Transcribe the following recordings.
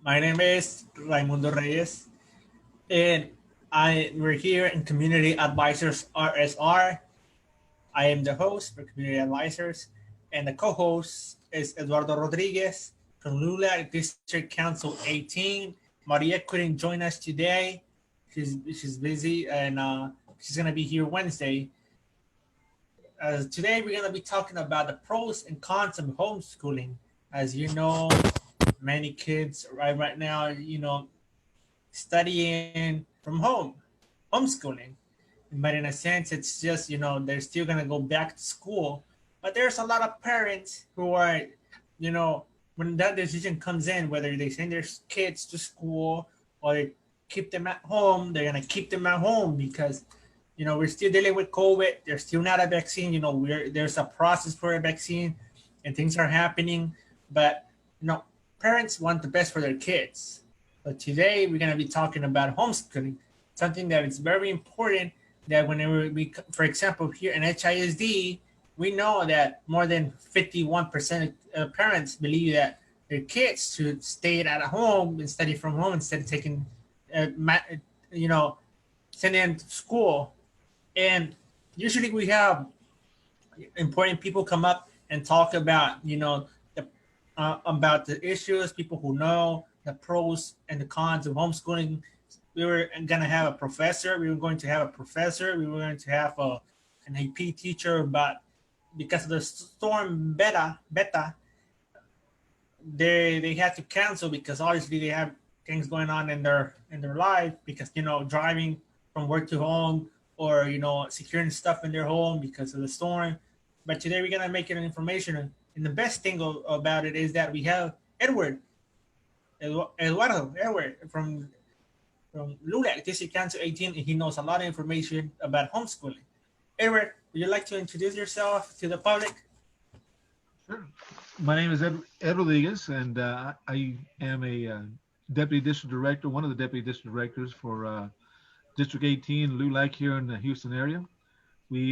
My name is Raimundo Reyes, and we're here in Community Advisors RSR. I am the host for Community Advisors, and the co-host is Eduardo Rodriguez from Lula District Council 18. Maria couldn't join us today; she's busy, and she's gonna be here Wednesday. Today we're gonna be talking about the pros and cons of homeschooling. As you know, many kids right now, studying from home, homeschooling. But in a sense, it's just, they're still going to go back to school. But there's a lot of parents who are, you know, when that decision comes in, whether they send their kids to school or they keep them at home, they're going to keep them at home because, we're still dealing with COVID. There's still not a vaccine. There's a process for a vaccine and things are happening. But, you know, parents want the best for their kids. But today we're going to be talking about homeschooling, something that is very important. That whenever for example, here in HISD, we know that more than 51% of parents believe that their kids should stay at home and study from home instead of taking, you know, sending them to school. And usually we have important people come up and talk about about the issues, people who know the pros and the cons of homeschooling. We were going to have a professor. We were going to have a professor. We were going to have an AP teacher, but because of the storm beta, they had to cancel because obviously they have things going on in their life because driving from work to home or securing stuff in their home because of the storm. But today we're gonna make it an information, and the best thing about it is that we have Eduardo from Lula District Council 18, and he knows a lot of information about homeschooling. Edward, would you like to introduce yourself to the public? Sure. My name is Ed Rodriguez, and I am a deputy district director, one of the deputy district directors for District 18, LULAC here in the Houston area. We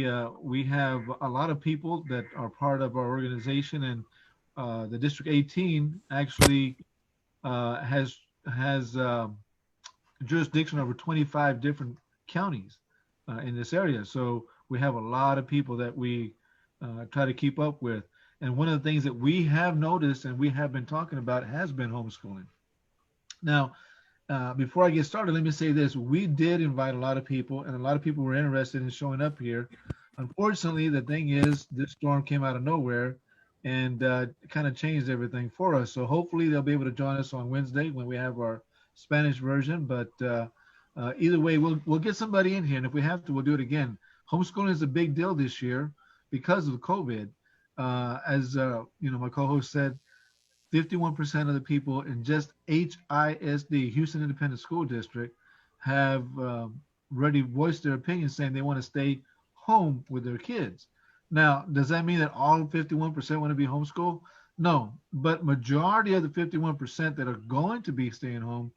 have a lot of people that are part of our organization, and the District 18 actually has jurisdiction over 25 different counties in this area. So we have a lot of people that we try to keep up with. And one of the things that we have noticed and we have been talking about has been homeschooling. Now, before I get started, let me say this. We did invite a lot of people, and a lot of people were interested in showing up here. Unfortunately, the thing is, this storm came out of nowhere and kind of changed everything for us. So hopefully they'll be able to join us on Wednesday when we have our Spanish version. But either way, we'll get somebody in here, and if we have to, we'll do it again. Homeschooling is a big deal this year because of COVID. As my co-host said, 51% of the people in just HISD, Houston Independent School District, have already voiced their opinion saying they want to stay home with their kids. Now, does that mean that all 51% want to be homeschooled? No, but majority of the 51% that are going to be staying home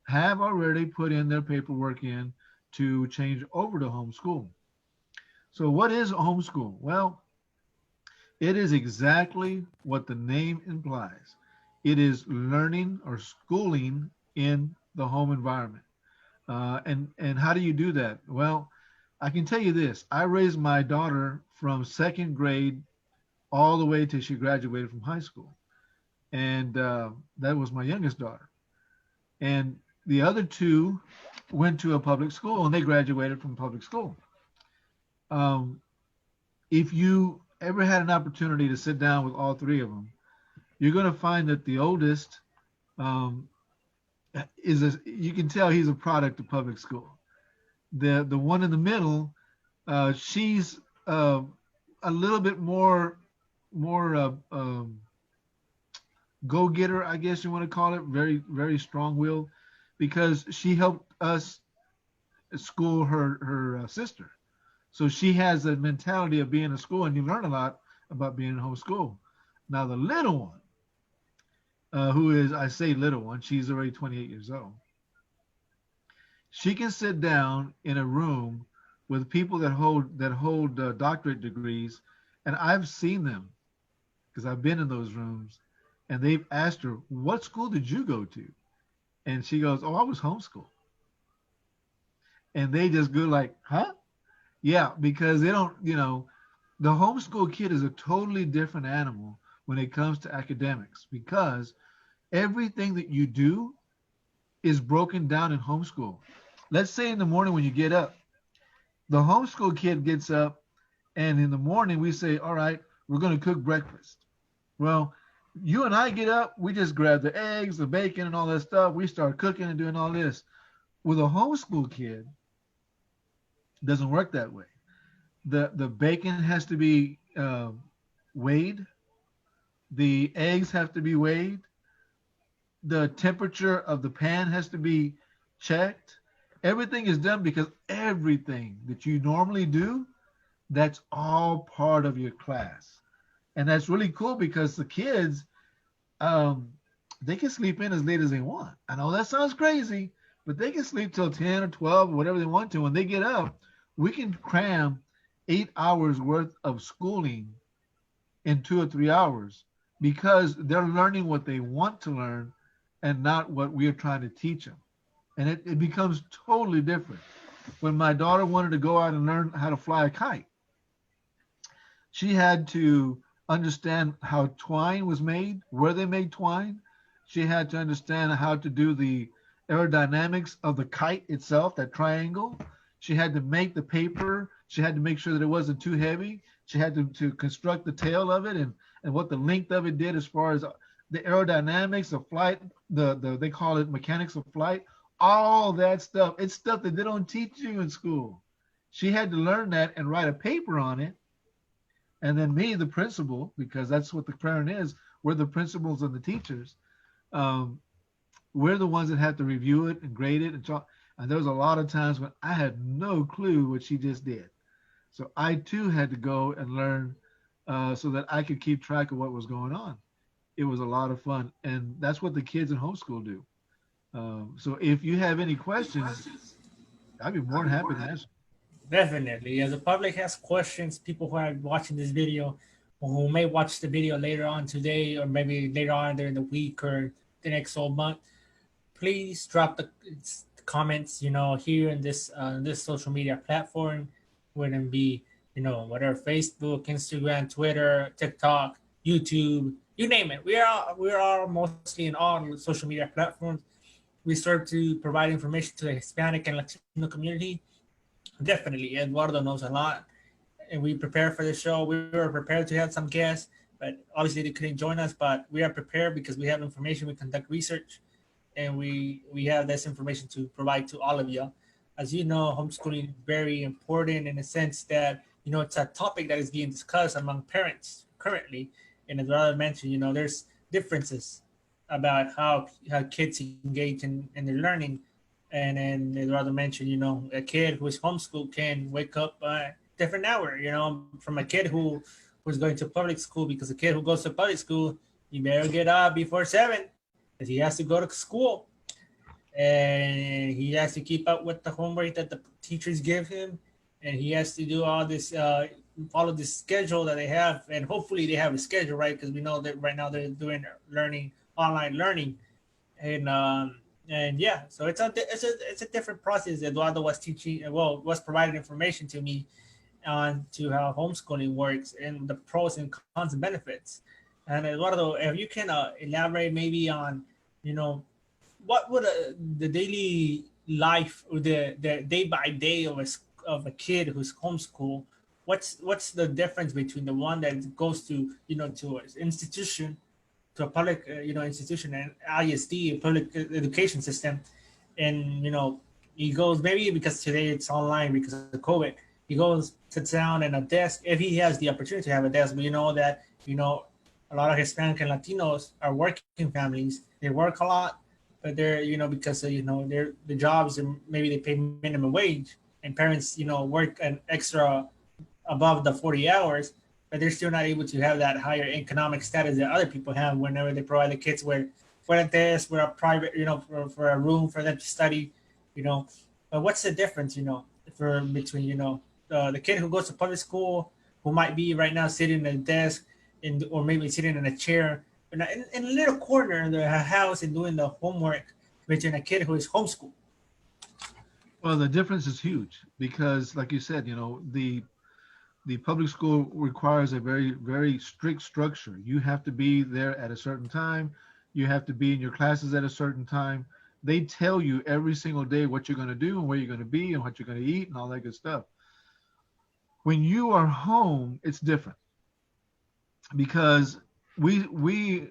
have already put in their paperwork in to change over to homeschool. So what is homeschool? Well, it is exactly what the name implies. It is learning or schooling in the home environment. And how do you do that? Well, I can tell you this. I raised my daughter from second grade all the way till she graduated from high school. And that was my youngest daughter. And the other two went to a public school and they graduated from public school. Um, if you ever had an opportunity to sit down with all three of them, you're going to find that the oldest um, you can tell he's a product of public school. The one in the middle, she's a little bit more go getter, I guess you want to call it, very very strong willed, because she helped us school her sister. So she has the mentality of being in school, and you learn a lot about being in homeschool. Now the little one, who is, I say little one, she's already 28 years old. She can sit down in a room with people that hold doctorate degrees, and I've seen them because I've been in those rooms, and they've asked her, "What school did you go to?" And she goes, "Oh, I was homeschooled." And they just go like, "Huh?" Yeah, because they don't, the homeschool kid is a totally different animal when it comes to academics because everything that you do is broken down in homeschool. Let's say in the morning when you get up, the homeschool kid gets up, and in the morning we say, "All right, we're going to cook breakfast." Well, you and I get up, we just grab the eggs, the bacon, and all that stuff. We start cooking and doing all this. With a homeschool kid, it doesn't work that way. The bacon has to be weighed. The eggs have to be weighed. The temperature of the pan has to be checked. Everything is done because everything that you normally do, that's all part of your class. And that's really cool because the kids, um, they can sleep in as late as they want. I know that sounds crazy, but they can sleep till 10 or 12 or whatever they want to. When they get up, we can cram 8 hours worth of schooling in 2 or 3 hours because they're learning what they want to learn and not what we are trying to teach them. And it becomes totally different. When my daughter wanted to go out and learn how to fly a kite, she had to understand how twine was made, where they made twine. She had to understand how to do the aerodynamics of the kite itself, that triangle. She had to make the paper. She had to make sure that it wasn't too heavy. She had to construct the tail of it and what the length of it did as far as the aerodynamics of flight, the they call it mechanics of flight, all that stuff. It's stuff that they don't teach you in school. She had to learn that and write a paper on it. And then me, the principal, because that's what the parent is, we're the principals and the teachers. Um, we're the ones that have to review it and grade it and talk. And there was a lot of times when I had no clue what she just did. So I too had to go and learn so that I could keep track of what was going on. It was a lot of fun, and that's what the kids in homeschool do. So if you have any questions, I'd be more than happy to answer. Definitely. As the public has questions, people who are watching this video or who may watch the video later on today or maybe later on during the week or the next whole month, please drop the comments, here in this social media platform, whether it be, whatever, Facebook, Instagram, Twitter, TikTok, YouTube, you name it. We are mostly in all social media platforms. We serve to provide information to the Hispanic and Latino community. Definitely, Eduardo knows a lot, and we prepare for the show. We were prepared to have some guests, but obviously they couldn't join us. But we are prepared because we have information. We conduct research, and we have this information to provide to all of you. As you know, homeschooling is very important in the sense that it's a topic that is being discussed among parents currently. And as Eduardo mentioned, there's differences about how kids engage in their learning. And then Eduardo mentioned, a kid who is homeschooled can wake up different hour, from a kid who's going to public school, because a kid who goes to public school, he better get up before 7 because he has to go to school and he has to keep up with the homework that the teachers give him, and he has to do all this, follow this schedule that they have, and hopefully they have a schedule, right? Because we know that right now they're doing learning, online learning, and yeah, so it's a different process. Eduardo was teaching, well, was providing information to me on to how homeschooling works and the pros and cons and benefits. And Eduardo, if you can elaborate maybe on, you know, what would the daily life or the day by day of a kid who's homeschooled, what's the difference between the one that goes to, to an institution, to a public institution, and ISD, a public education system, and he goes, maybe because today it's online because of COVID, he goes, sits down in a desk if he has the opportunity to have a desk. But you know that a lot of Hispanic and Latinos are working families. They work a lot, but they're, because they're the jobs, and maybe they pay minimum wage, and parents work an extra above the 40 hours, but they're still not able to have that higher economic status that other people have whenever they provide the kids with a desk, with a private, for a room for them to study, you know. But what's the difference, for between, the kid who goes to public school, who might be right now sitting at a desk, or maybe sitting in a chair in a little corner in their house and doing the homework, between a kid who is homeschooled? Well, the difference is huge because, like you said, the public school requires a very strict structure. You have to be there at a certain time. You have to be in your classes at a certain time. They tell you every single day what you're going to do and where you're going to be and what you're going to eat and all that good stuff. When you are home, it's different because we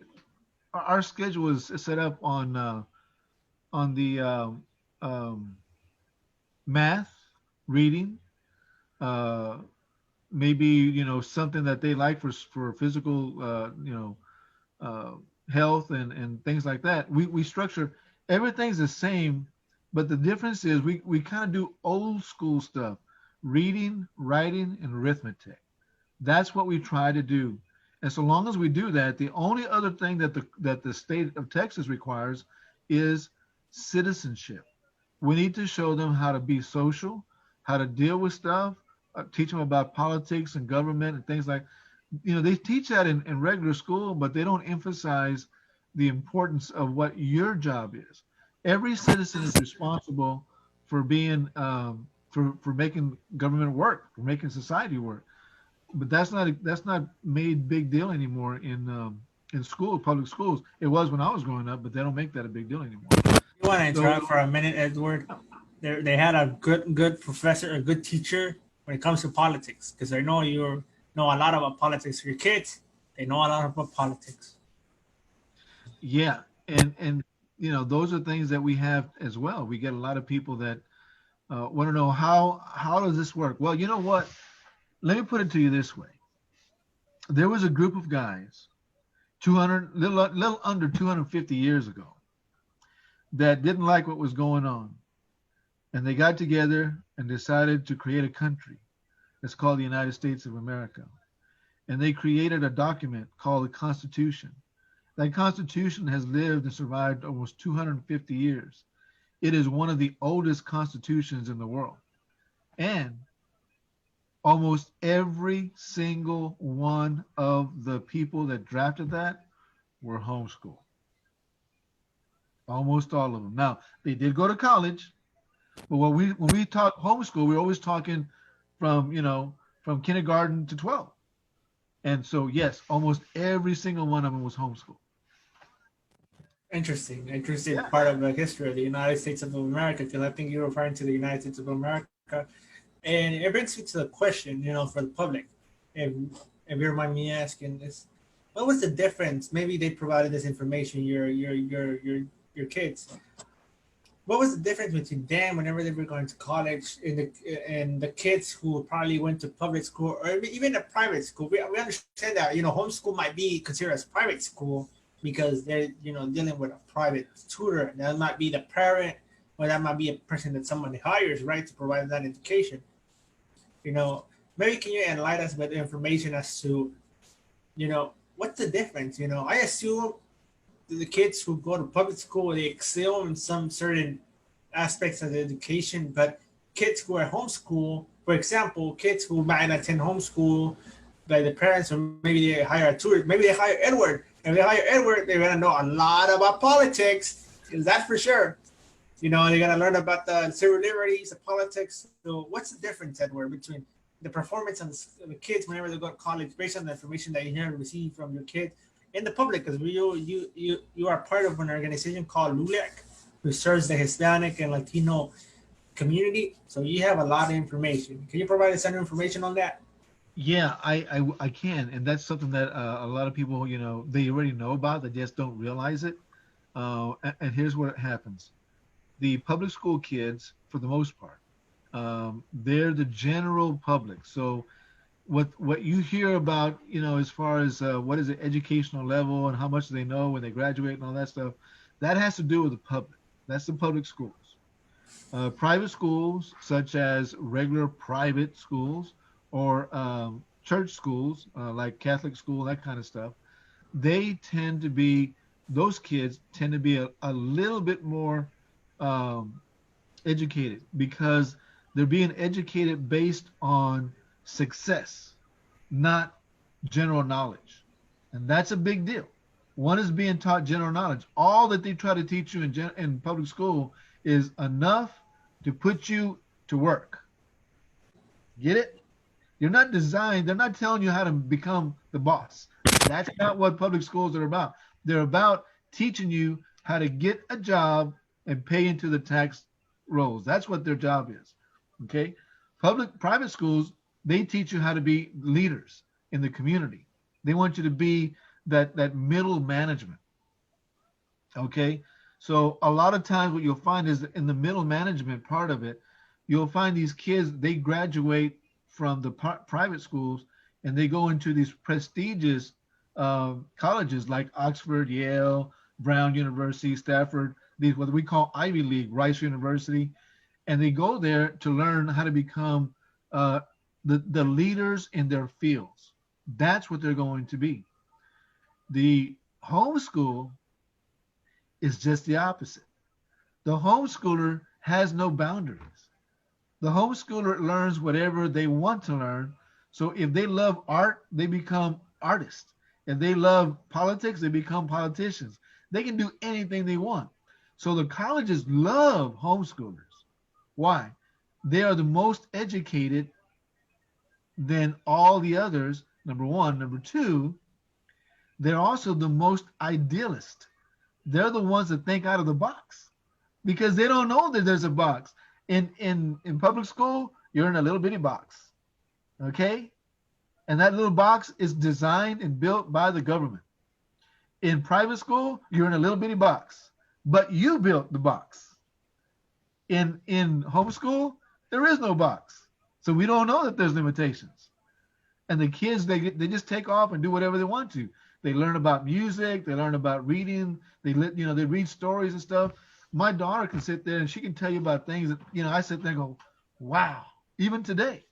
our schedule is set up on the um, math, reading, uh, maybe something that they like for physical uh, health and things like that. We structure everything's the same, but the difference is we kind of do old school stuff, reading, writing, and arithmetic. That's what we try to do. And so long as we do that, the only other thing that the state of Texas requires is citizenship. We need to show them how to be social, how to deal with stuff, teach them about politics and government and things like. They teach that in regular school, but they don't emphasize the importance of what your job is. Every citizen is responsible for being for making government work, for making society work. But that's not made big deal anymore in school, public schools. It was when I was growing up, but they don't make that a big deal anymore. You want to So interrupt for a minute, Edward? They had a good professor, a good teacher when it comes to politics, because I know you know a lot about politics. Your kids, they know a lot about politics. yeah, and those are things that we have as well. We get a lot of people that want to know how does this work. Well, you know what? Let me put it to you this way. There was a group of guys 200 little under 250 years ago that didn't like what was going on, and they got together and decided to create a country. It's called the United States of America. And they created a document called the Constitution. That Constitution has lived and survived almost 250 years. It is one of the oldest constitutions in the world. And almost every single one of the people that drafted that were homeschooled. Almost all of them. Now, they did go to college, but when we talk homeschool, we're always talking from, from kindergarten to 12. And so, yes, almost every single one of them was homeschooled. Interesting Yeah. part of the history of the United States of America, because I think you're referring to the United States of America, and it brings me to the question, for the public, if if you don't mind me asking this, what was the difference? Maybe they provided this information, your kids. What was the difference between them whenever they were going to college and the kids who probably went to public school or even a private school? We understand that homeschool might be considered as private school because they're dealing with a private tutor. And that might be the parent, or that might be a person that somebody hires, right, to provide that education. You know, Maybe can you enlighten us with information as to what's the difference? I assume the kids who go to public school they excel in some certain aspects of the education, but kids who are homeschool, for example, kids who might attend homeschool by the parents, or maybe they hire a tutor, maybe they hire Edward. If they hire Edward, they're gonna know a lot about politics. Is that for sure? They're gonna learn about the civil liberties, the politics. So, what's the difference, Edward, between the performance of the kids whenever they go to college, based on the information that you have received from your kids, and the public? Because you are part of an organization called LULAC, who serves the Hispanic and Latino community. So you have a lot of information. Can you provide us some information on that? Yeah, I can, and that's something that a lot of people, they already know about, they just don't realize it. And here's what happens: the public school kids, for the most part, they're the general public. So what you hear about, as far as what is the educational level and how much they know when they graduate and all that stuff, that has to do with the public. That's the public schools. Private schools, such as regular private schools or church schools, like Catholic school, that kind of stuff, they tend to be, those kids tend to be a little bit more um, educated because they're being educated based on success, not general knowledge. And that's a big deal. One is being taught general knowledge. All that they try to teach you in public school is enough to put you to work. Get it? You're not designed, they're not telling you how to become the boss. That's not what public schools are about. They're about teaching you how to get a job and pay into the tax rolls. That's what their job is. Okay? Private schools, they teach you how to be leaders in the community. They want you to be that middle management. Okay? So a lot of times what you'll find is in the middle management part of it, you'll find these kids, they graduate from the private schools and they go into these prestigious colleges like Oxford, Yale, Brown University, Stafford, these what we call Ivy League, Rice University, and they go there to learn how to become uh, the leaders in their fields. That's what they're going to be. The homeschool is just the opposite. The homeschooler has no boundaries. The homeschooler learns whatever they want to learn. So if they love art, they become artists. If they love politics, they become politicians. They can do anything they want. So the colleges love homeschoolers. Why? They are the most educated than all the others, number one. Number two, they're also the most idealist. They're the ones that think out of the box because they don't know that there's a box. In public school, you're in a little bitty box, okay? And that little box is designed and built by the government. In private school, you're in a little bitty box, but you built the box. In homeschool, there is no box, so we don't know that there's limitations. And the kids, they just take off and do whatever they want to. They learn about music, they learn about reading, they read stories and stuff. My daughter can sit there and she can tell you about things that I sit there and go, wow, even today,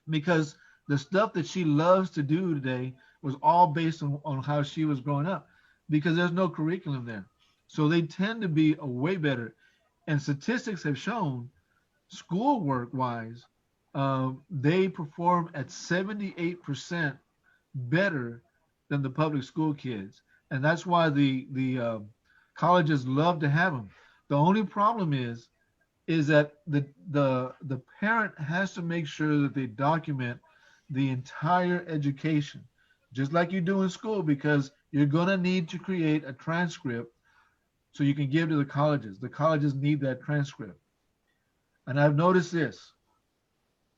because the stuff that she loves to do today was all based on how she was growing up, because there's no curriculum there. So they tend to be a way better. And statistics have shown, schoolwork wise, they perform at 78% better than the public school kids, and that's why the colleges love to have them. The only problem is that the parent has to make sure that they document the entire education, just like you do in school, because you're gonna need to create a transcript so you can give to the colleges. The colleges need that transcript, and I've noticed this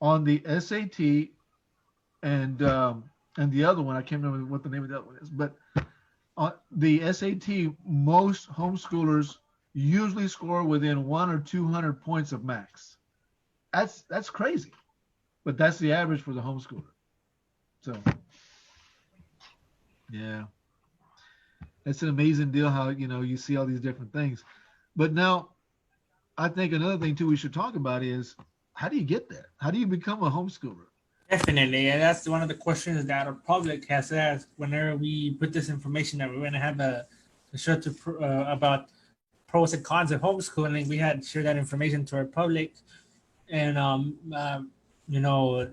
on the SAT and the other one. I can't remember what the name of that one is, but the SAT, most homeschoolers usually score within 1 or 200 points of max. That's crazy, but that's the average for the homeschooler. So yeah, it's an amazing deal how you see all these different things. But now I think another thing too we should talk about is, how do you get there? How do you become a homeschooler? Definitely, and that's one of the questions that our public has asked whenever we put this information that we're going to have a show about pros and cons of homeschooling. We had shared that information to our public, and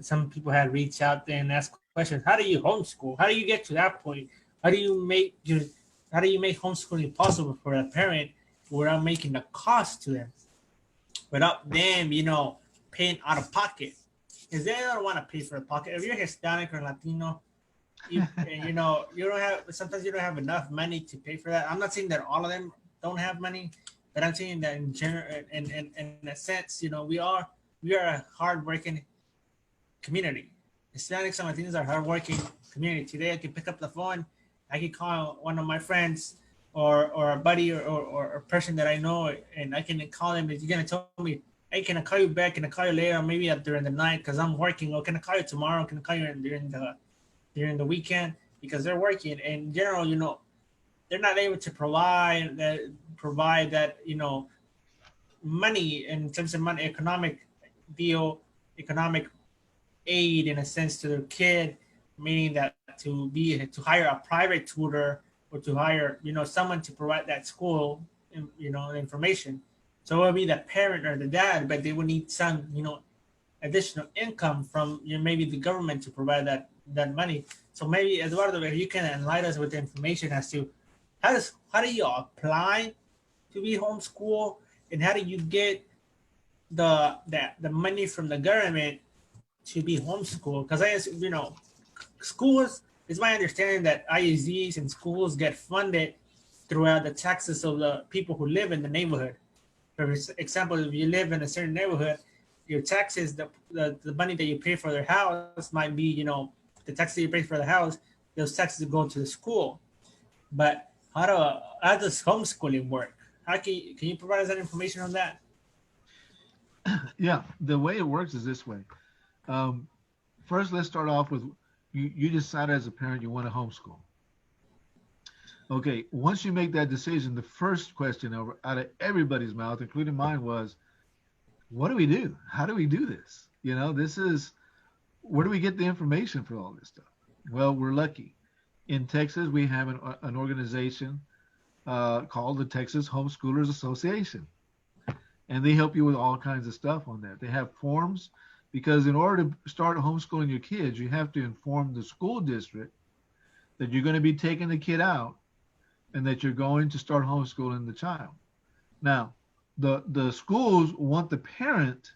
some people had reached out there and asked questions. How do you homeschool? How do you get to that point? How do you make homeschooling possible for a parent without making the cost to them, without them, paying out of pocket? Because they don't want to pay for a pocket. If you're Hispanic or Latino, you don't have, sometimes you don't have enough money to pay for that. I'm not saying that all of them don't have money, but I'm saying that in general, in a sense, we are a hardworking community. Hispanics and Latinos are hardworking community. Today I can pick up the phone, I can call one of my friends or a buddy or a person that I know, and I can call them. You're gonna tell me, hey, can I call you back? Can I call you later? Or maybe during the night because I'm working. Or can I call you tomorrow? Can I call you during the weekend because they're working? In general, they're not able to provide that money in terms of money, economic aid in a sense to their kid, meaning that to hire a private tutor or to hire someone to provide that school information. So it would be the parent or the dad, but they would need some additional income from maybe the government to provide that money. So maybe Eduardo, if you can enlighten us with the information as to how do you apply to be homeschool, and how do you get the money from the government to be homeschooled? Because schools, it's my understanding that ISDs and schools get funded throughout the taxes of the people who live in the neighborhood. For example, if you live in a certain neighborhood, your taxes, the money that you pay for their house might be, the taxes that you pay for the house, those taxes go to the school. But how does homeschooling work? Can you provide us that information on that? Yeah, the way it works is this way. Um, First, let's start off with you decide as a parent you want to homeschool. Okay, once you make that decision, the first question out of everybody's mouth, including mine, was, what do we do? How do we do this? This is, where do we get the information for all this stuff? Well, we're lucky. In Texas, we have an organization called the Texas Homeschoolers Association, and they help you with all kinds of stuff on that. They have forms, because in order to start homeschooling your kids, you have to inform the school district that you're going to be taking the kid out and that you're going to start homeschooling the child. Now, the schools want the parent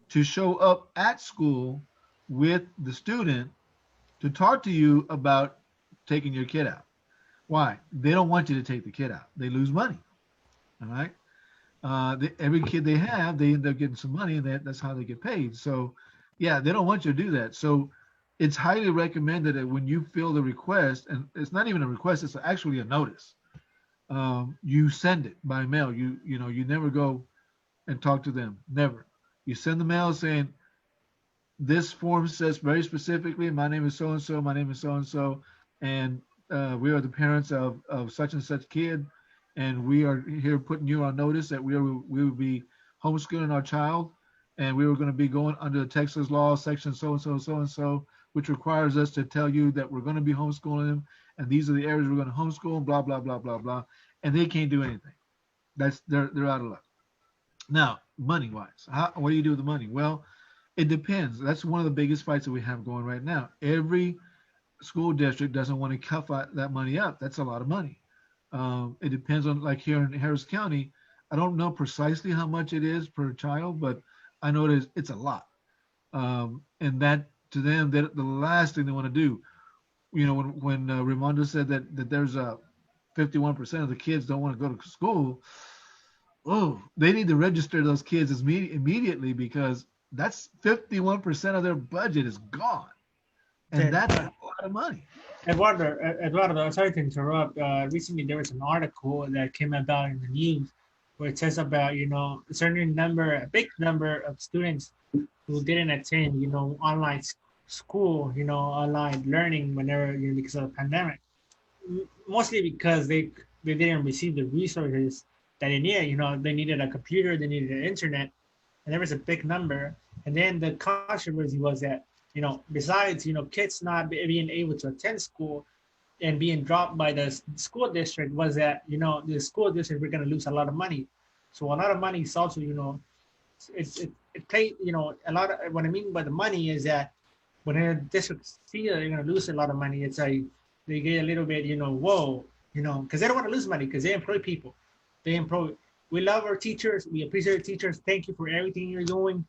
to show up at school with the student to talk to you about taking your kid out. Why? They don't want you to take the kid out. They lose money. All right. Every kid they have, they end up getting some money, and that's how they get paid. So, yeah, they don't want you to do that. So, it's highly recommended that when you fill the request, and it's not even a request, it's actually a notice. You send it by mail. You never go and talk to them. Never. You send the mail saying, this form says very specifically, my name is so and so, my name is so and so, and we are the parents of such and such kid, and we are here putting you on notice that we will be homeschooling our child, and we were going to be going under the Texas law section so and so so and so, which requires us to tell you that we're going to be homeschooling them, and these are the areas we're going to homeschool, blah blah blah blah blah, and they can't do anything. They're out of luck. Now, money wise, what do you do with the money? Well, it depends. That's one of the biggest fights that we have going right now. Every school district doesn't want to cuff that money up. That's a lot of money. It depends on, like here in Harris County, I don't know precisely how much it is per child, but I know it's a lot. And that, to them, the last thing they want to do, when Raimondo said that there's a 51% of the kids don't want to go to school. Oh, they need to register those kids immediately, because that's 51% of their budget is gone, and Okay. that's a lot of money. Eduardo, sorry to interrupt. Recently, there was an article that came about in the news where it says about, a big number of students who didn't attend, online school, online learning whenever, because of the pandemic. Mostly because they didn't receive the resources that they needed. They needed a computer, they needed an internet, and there was a big number. And then the controversy was that, besides, kids not being able to attend school and being dropped by the school district, was that, the school district, we're going to lose a lot of money. So a lot of money is also, it pay, a lot of, what I mean by the money is that when a district see that they're going to lose a lot of money, it's like they get a little bit, whoa, because they don't want to lose money, because they employ people. We love our teachers. We appreciate our teachers. Thank you for everything you're doing.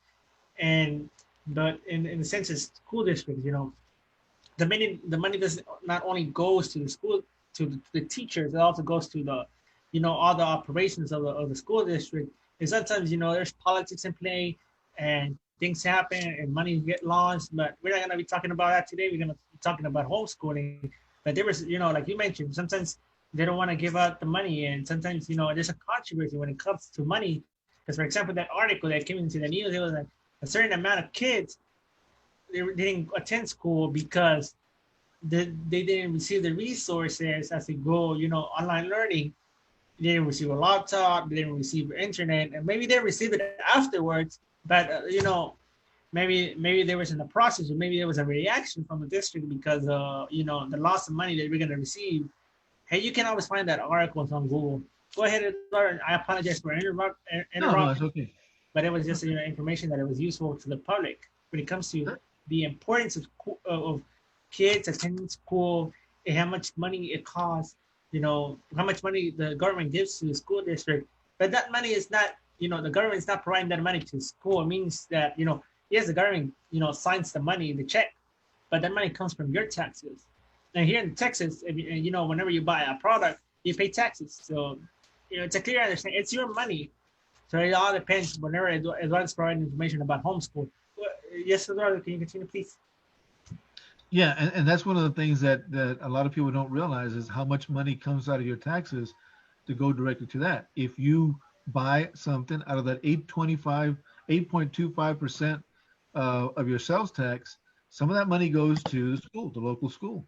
But in the sense of school districts, the money does not only goes to the school, to the teachers, it also goes to the, all the operations of the school district. And sometimes, there's politics in play, and things happen and money get lost. But we're not going to be talking about that today. We're going to be talking about homeschooling. But there was, like you mentioned, sometimes they don't want to give out the money, and sometimes, there's a controversy when it comes to money. Because, for example, that article that came into the news, it was like a certain amount of kids, they didn't attend school because they didn't receive the resources as they go, online learning. They didn't receive a laptop, they didn't receive internet, and maybe they received it afterwards. But maybe there was in the process, or maybe there was a reaction from the district because the loss of money that we're gonna receive. Hey, you can always find that articles on Google. Go ahead, Eduardo. I apologize for No, it's interrupting, okay. but it was just information that it was useful to the public when it comes to the importance of kids attending school and how much money it costs, how much money the government gives to the school district. But that money is not, the government is not providing that money to school. It means that, yes, the government, signs the money, the check, but that money comes from your taxes. And here in Texas, if whenever you buy a product, you pay taxes. So, it's a clear understanding. It's your money. So it all depends whenever Eduardo's providing information about homeschool. Yes, Eduardo, can you continue, please? Yeah, and that's one of the things that a lot of people don't realize is how much money comes out of your taxes to go directly to that. If you buy something out of that 8.25% of your sales tax, some of that money goes to the school, the local school.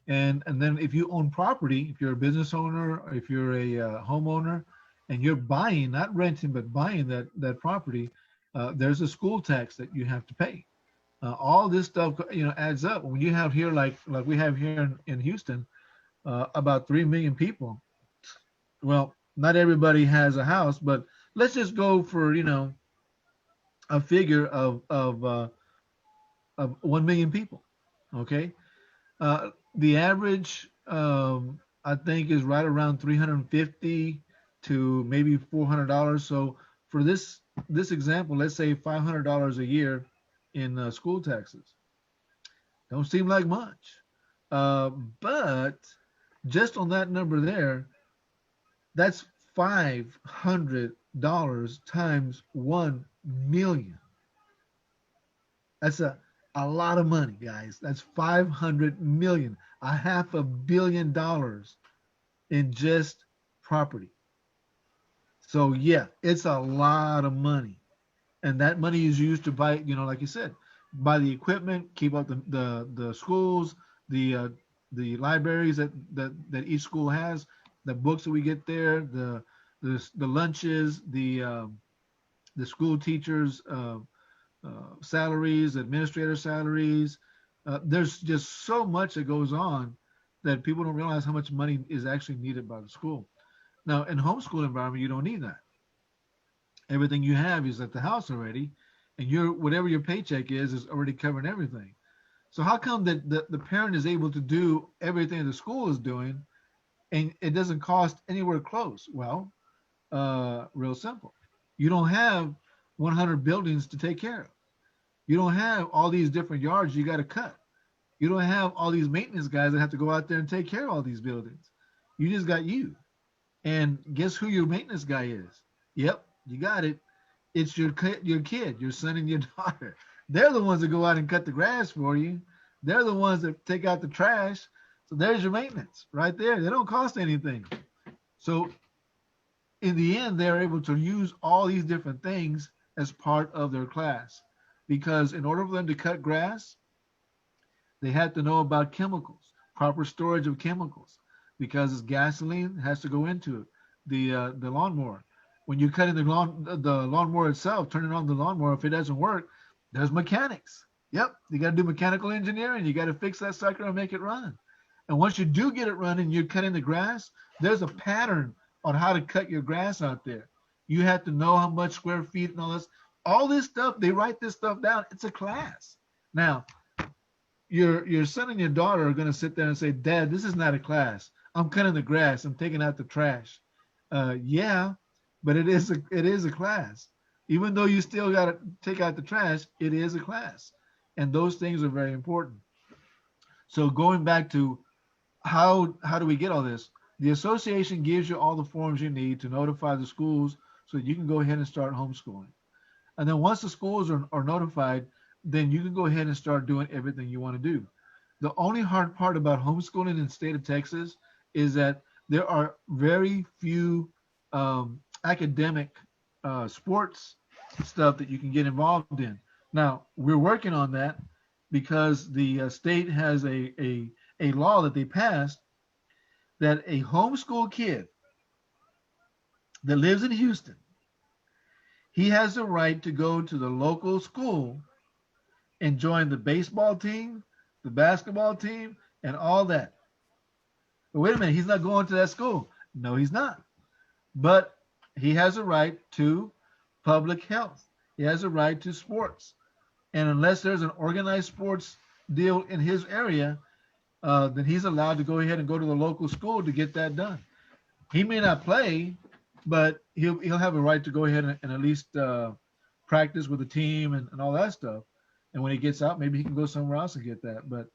And then if you own property, if you're a business owner, or if you're a homeowner, and you're buying, not renting, but buying that property, there's a school tax that you have to pay. All this stuff, adds up. When you have here, like we have here in Houston, about 3 million people. Well, not everybody has a house, but let's just go for a figure of 1 million people. Okay, the average, I think, is right around 350 to maybe $400. So for this example, let's say $500 a year in school taxes. Don't seem like much, uh, but just on that number there, that's $500 times 1 million. That's a lot of money, guys. That's 500 million, $500 million in just property. So yeah, it's a lot of money, and that money is used to buy, like you said, buy the equipment, keep up the schools, the uh, the libraries that each school has, the books that we get there, the lunches, the school teachers' salaries, administrator salaries. There's just so much that goes on that people don't realize how much money is actually needed by the school. Now, in homeschool environment, you don't need that. Everything you have is at the house already, and your whatever your paycheck is already covering everything. So how come that the parent is able to do everything the school is doing, and it doesn't cost anywhere close? Well, real simple. You don't have 100 buildings to take care of. You don't have all these different yards you got to cut. You don't have all these maintenance guys that have to go out there and take care of all these buildings. You just got you. And guess who your maintenance guy is? Yep, you got it. It's your kid, your son and your daughter. They're the ones that go out and cut the grass for you. They're the ones that take out the trash. So there's your maintenance right there. They don't cost anything. So in the end, they're able to use all these different things as part of their class. Because in order for them to cut grass, they had to know about chemicals, proper storage of chemicals, because gasoline has to go into it. The lawnmower. When you cut in the lawnmower itself, turning on the lawnmower, if it doesn't work, there's mechanics. Yep, you got to do mechanical engineering. You got to fix that sucker and make it run. And once you do get it running, you're cutting the grass. There's a pattern on how to cut your grass out there. You have to know how much square feet and all this. All this stuff, they write this stuff down. It's a class. Now, your son and your daughter are going to sit there and say, Dad, this is not a class. I'm cutting the grass. I'm taking out the trash. Yeah, but it is a class. Even though you still got to take out the trash, it is a class. And those things are very important. So going back to how do we get all this? The association gives you all the forms you need to notify the schools so that you can go ahead and start homeschooling. And then once the schools are notified, then you can go ahead and start doing everything you want to do. The only hard part about homeschooling in the state of Texas is that there are very few academic sports stuff that you can get involved in. Now, we're working on that because the state has a law that they passed that a homeschool kid that lives in Houston, he has the right to go to the local school and join the baseball team, the basketball team, and all that. But wait a minute, he's not going to that school. No, he's not. But he has a right to public health. He has a right to sports. And unless there's an organized sports deal in his area, then he's allowed to go ahead and go to the local school to get that done. He may not play, but he'll have a right to go ahead and at least practice with the team and all that stuff. And when he gets out, maybe he can go somewhere else and get that. But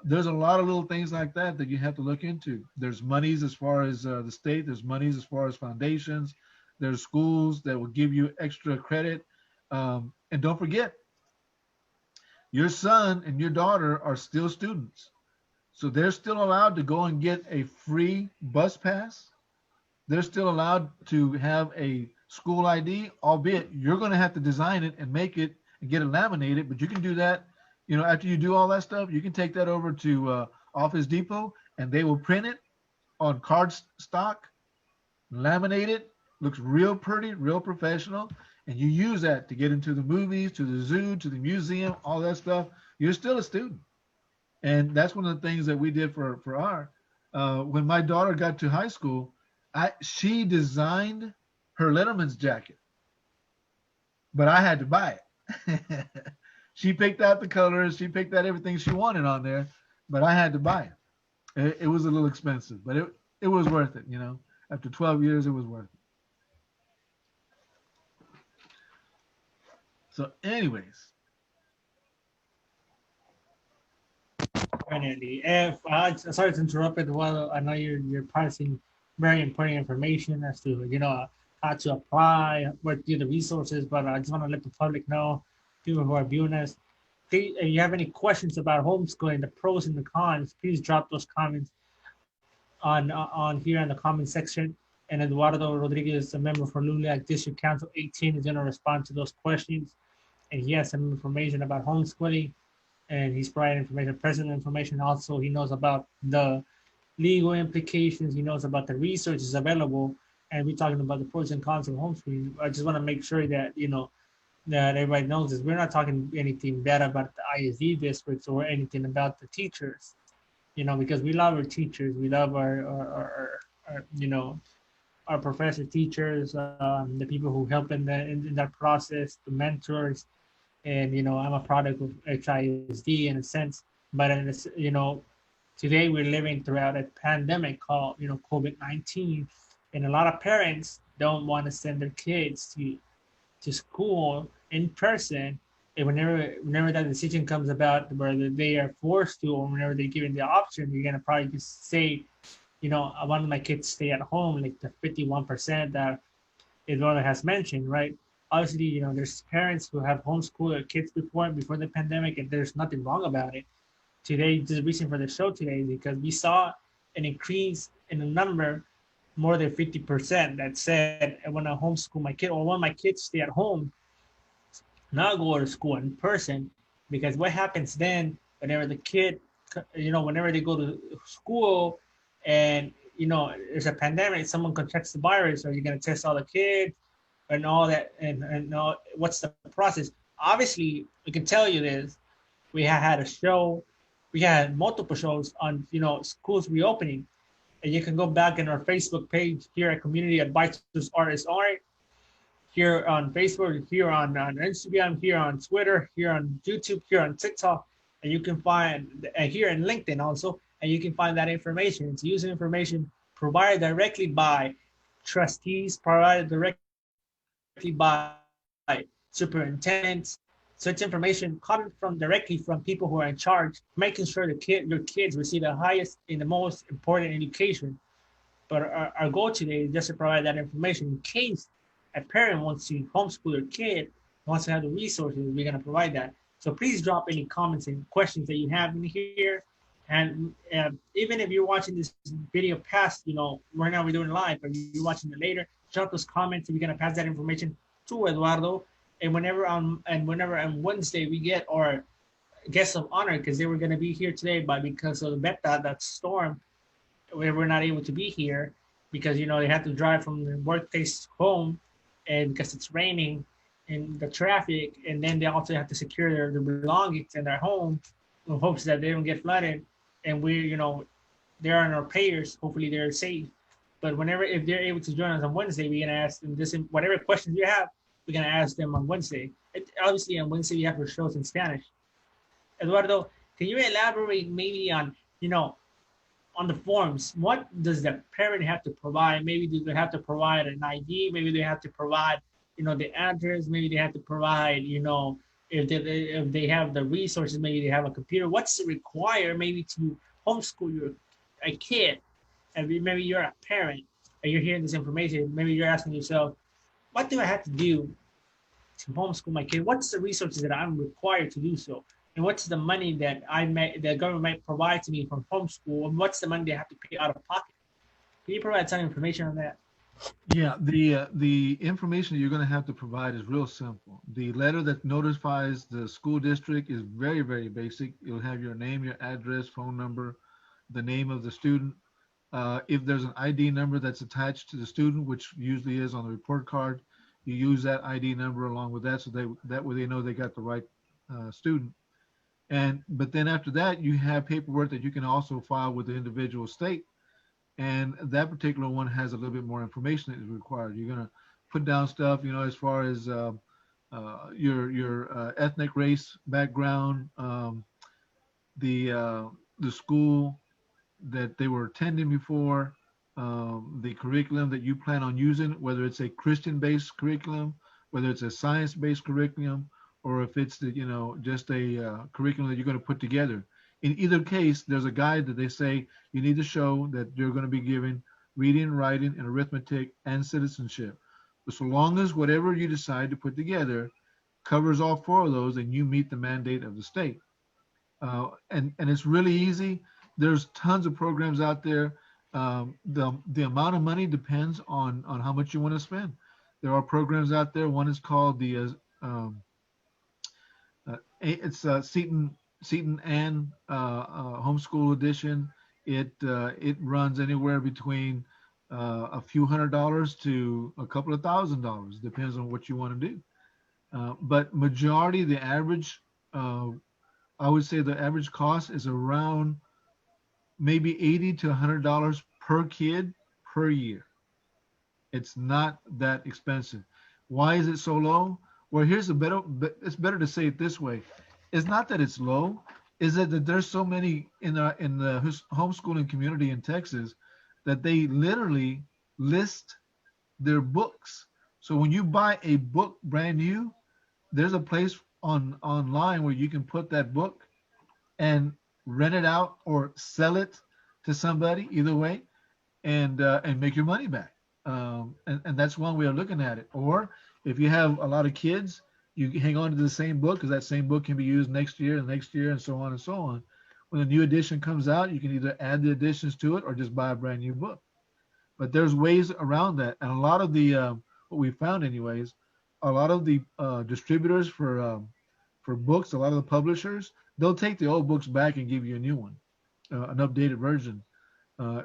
there's a lot of little things like that that you have to look into. There's monies as far as the state. There's monies as far as foundations. There's schools that will give you extra credit. And don't forget, your son and your daughter are still students. So they're still allowed to go and get a free bus pass. They're still allowed to have a school ID, albeit you're going to have to design it and make it and get it laminated. But you can do that, after you do all that stuff, you can take that over to Office Depot and they will print it on card stock, laminate it, looks real pretty, real professional, and you use that to get into the movies, to the zoo, to the museum, all that stuff. You're still a student. And that's one of the things that we did for our, when my daughter got to high school, she designed her Letterman's jacket, but I had to buy it. She picked out the colors, she picked out everything she wanted on there, but I had to buy it. It was a little expensive, but it was worth it. After 12 years, it was worth it. So, anyways. Definitely. If sorry to interrupt it, well, I know you're passing very important information as to how to apply, where to get the resources, but I just want to let the public know, people who are viewing us, if you have any questions about homeschooling, the pros and the cons, please drop those comments on here in the comment section. And Eduardo Rodriguez, a member for LULAC District Council 18, is going to respond to those questions. And he has some information about homeschooling, and he's providing information, personal information. Also, he knows about the legal implications. He knows about the research is available, and we're talking about the pros and cons of homeschooling. I just want to make sure that that everybody knows this. We're not talking anything bad about the ISD districts or anything about the teachers, because we love our teachers. We love our our professor teachers, the people who help in that process, the mentors. And I'm a product of HISD in a sense, but today we're living throughout a pandemic called COVID-19, and a lot of parents don't want to send their kids to school in person. And whenever that decision comes about, whether they are forced to or whenever they're given the option, you're gonna probably just say, I want my kids to stay at home, like the 51% that Eduardo has mentioned, right? Obviously, there's parents who have homeschooled their kids before the pandemic, and there's nothing wrong about it. Today, the reason for the show today is because we saw an increase in the number, more than 50%, that said, I want to homeschool my kid, or I want my kids to stay at home, not go to school in person. Because what happens then, whenever the kid, whenever they go to school and, there's a pandemic, someone contracts the virus, are you going to test all the kids? And all that, and what's the process? Obviously, we can tell you this. We had a show, we had multiple shows on schools reopening, and you can go back in our Facebook page here at Community Advisors RSR, here on Facebook, here on Instagram, here on Twitter, here on YouTube, here on TikTok, and you can find here in LinkedIn also, and you can find that information. It's user information provided directly by trustees, provided directly by superintendents. Such information coming directly from people who are in charge, making sure your kids receive the highest and the most important education. But our goal today is just to provide that information in case a parent wants to homeschool their kid, wants to have the resources, we're going to provide that. So please drop any comments and questions that you have in here. And even if you're watching this video past, right now we're doing live, but you're watching it later, drop those comments, and we're gonna pass that information to Eduardo. And whenever on Wednesday we get our guests of honor, because they were gonna be here today, but because of the beta, that storm, we're not able to be here because they have to drive from the workplace home, and because it's raining and the traffic, and then they also have to secure their belongings in their home in hopes that they don't get flooded. And they're on our payers. Hopefully they're safe. But if they're able to join us on Wednesday, we're gonna ask them this. Whatever questions you have, we're gonna ask them on Wednesday. Obviously on Wednesday we have our shows in Spanish. Eduardo, Can you elaborate maybe on, on the forms? What does the parent have to provide? Maybe do they have to provide an ID? Maybe they have to provide, the address. Maybe they have to provide, if they have the resources. Maybe they have a computer. What's required maybe to homeschool your a kid? And maybe you're a parent and you're hearing this information. Maybe you're asking yourself, what do I have to do to homeschool my kid? What's the resources that I'm required to do so? And what's the money that the government might provide to me from homeschool? And what's the money they have to pay out of pocket? Can you provide some information on that? Yeah, the information that you're going to have to provide is real simple. The letter that notifies the school district is very, very basic. It'll have your name, your address, phone number, the name of the student. If there's an ID number that's attached to the student, which usually is on the report card, you use that ID number along with that, so that way they know they got the right student. But then after that, you have paperwork that you can also file with the individual state, and that particular one has a little bit more information that is required. You're gonna put down stuff, as far as your ethnic race background, the school that they were attending before, the curriculum that you plan on using, whether it's a Christian-based curriculum, whether it's a science-based curriculum, or if it's just a curriculum that you're going to put together. In either case, there's a guide that they say you need to show that you're going to be given reading, writing, and arithmetic and citizenship. But so long as whatever you decide to put together covers all four of those, and you meet the mandate of the state. And it's really easy. There's tons of programs out there. The amount of money depends on how much you want to spend. There are programs out there. One is called it's Seton Ann Homeschool Edition. It runs anywhere between a few $100s to a couple of $1,000. Depends on what you want to do. But majority, the average, I would say the average cost is around maybe $80 to $100 per kid per year. It's not that expensive. Why is it so low? Well, it's better to say it this way. It's not that it's low, is that there's so many in the homeschooling community in Texas that they literally list their books. So when you buy a book brand new, there's a place online where you can put that book and rent it out or sell it to somebody, either way, and make your money back. And that's one way of looking at it. Or if you have a lot of kids, you hang on to the same book, because that same book can be used next year and next year and so on and so on. When a new edition comes out, you can either add the additions to it or just buy a brand new book. But there's ways around that. And a lot of the, what we found anyways, a lot of the distributors for books, a lot of the publishers, they'll take the old books back and give you a new one, an updated version.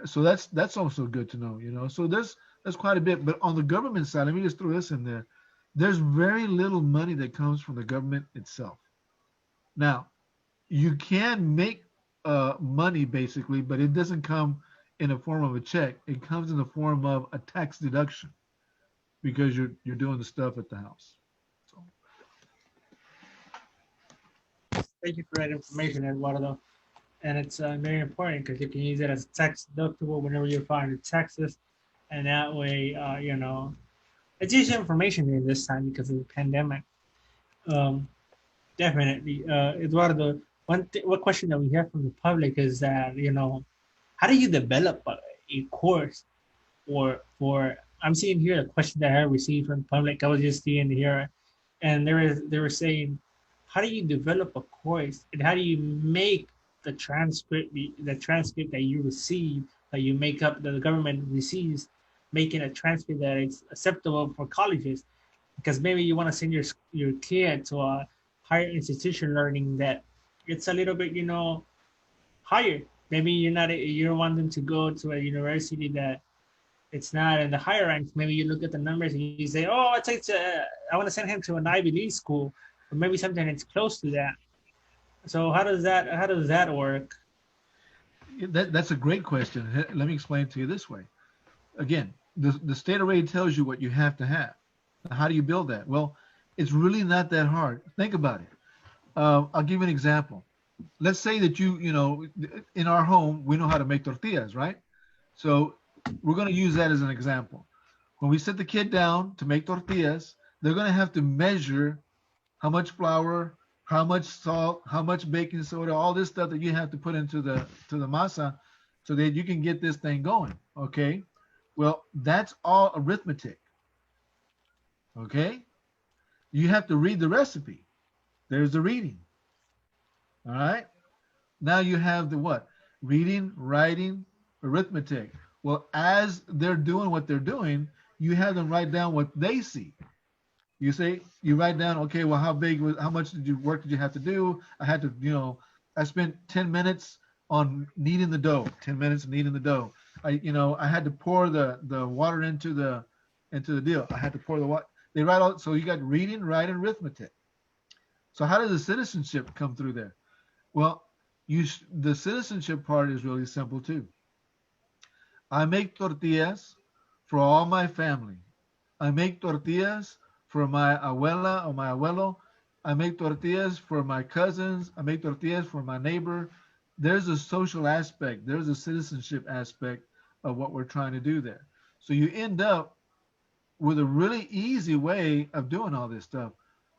So that's also good to know. So there's quite a bit. But on the government side, let me just throw this in there. There's very little money that comes from the government itself. Now, you can make money basically, but it doesn't come in the form of a check. It comes in the form of a tax deduction, because you're doing the stuff at the house. So. Thank you for that information, Eduardo. And it's very important because you can use it as tax deductible whenever you're filing taxes, and that way, it's just information here this time because of the pandemic. Definitely, Eduardo. One question that we have from the public is that how do you develop a course for I'm seeing here a question that I received from the public. I was just seeing here, and they were saying, how do you develop a course, and how do you make the transcript that you receive, that you make up, that the government receives, making a transcript that is acceptable for colleges? Because maybe you want to send your kid to a higher institution learning that it's a little bit higher. Maybe you don't want them to go to a university that it's not in the higher ranks. Maybe you look at the numbers and you say, oh, I want to send him to an Ivy League school, or maybe something that's close to that. So how does that work? That's a great question. Let me explain it to you this way. Again, the state already tells you what you have to have. How do you build that? Well, it's really not that hard. Think about it. I'll give you an example. let's say that in our home, we know how to make tortillas, right? So we're going to use that as an example. When we sit the kid down to make tortillas, they're going to have to measure how much flour, how much salt, how much baking soda, all this stuff that you have to put into the masa so that you can get this thing going. Okay. Well, that's all arithmetic. Okay. You have to read the recipe. There's the reading. All right. Now you have the what? Reading, writing, arithmetic. Well, as they're doing what they're doing, you have them write down what they see. You write down, okay, well, how much did you have to do? I had to, I spent 10 minutes on kneading the dough, 10 minutes kneading the dough. I had to pour the water into the deal. I had to pour the water. They write all, so you got reading, writing, arithmetic. So how does the citizenship come through there? Well, the citizenship part is really simple too. I make tortillas for all my family. I make tortillas for my abuela or my abuelo. I make tortillas for my cousins. I make tortillas for my neighbor. There's a social aspect. There's a citizenship aspect of what we're trying to do there. So you end up with a really easy way of doing all this stuff.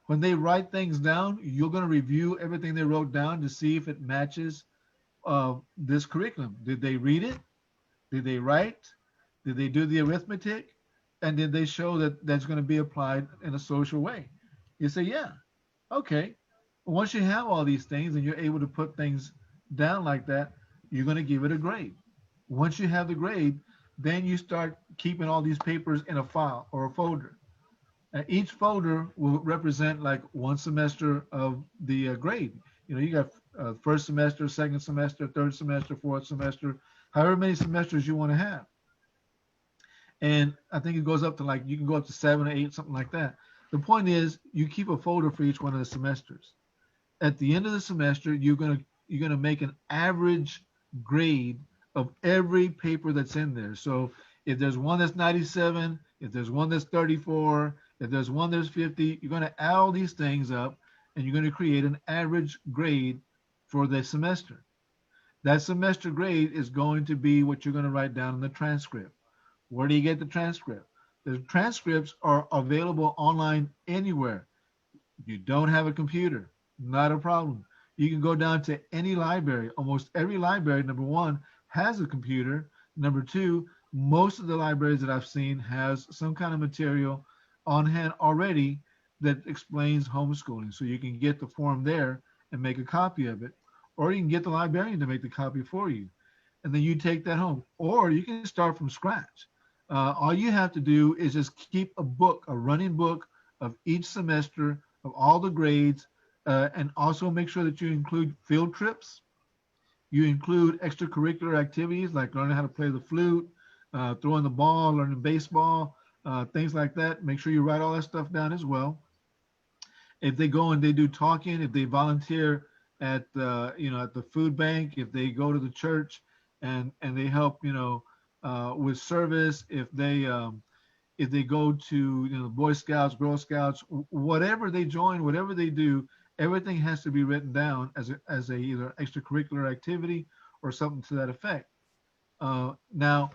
When they write things down, you're going to review everything they wrote down to see if it matches this curriculum. Did they read it? Did they write? Did they do the arithmetic? And did they show that that's going to be applied in a social way? You say, yeah, okay. Once you have all these things and you're able to put things down like that, you're going to give it a grade. Once you have the grade, then you start keeping all these papers in a file or a folder. And each folder will represent like one semester of the grade. You got first semester, second semester, third semester, fourth semester, however many semesters you want to have. And I think it goes up to like you can go up to 7 or 8, something like that. The point is, you keep a folder for each one of the semesters. At the end of the semester, you're gonna make an average grade of every paper that's in there. So if there's one that's 97, if there's one that's 34, if there's one that's 50, you're gonna add all these things up, and you're gonna create an average grade for the semester. That semester grade is going to be what you're going to write down in the transcript. Where do you get the transcript? The transcripts are available online anywhere. You don't have a computer, not a problem. You can go down to any library. Almost every library, number one, has a computer. Number two, most of the libraries that I've seen has some kind of material on hand already that explains homeschooling. So you can get the form there and make a copy of it, or you can get the librarian to make the copy for you, and then you take that home, or you can start from scratch. All you have to do is just keep a book, a running book of each semester of all the grades, and also make sure that you include field trips. You include extracurricular activities like learning how to play the flute, throwing the ball, learning baseball, things like that. Make sure you write all that stuff down as well. If they go and they do talking, if they volunteer at at the food bank, if they go to the church and they help with service, if they go to Boy Scouts, Girl Scouts, whatever they join, whatever they do, everything has to be written down as a either extracurricular activity or something to that effect. Now,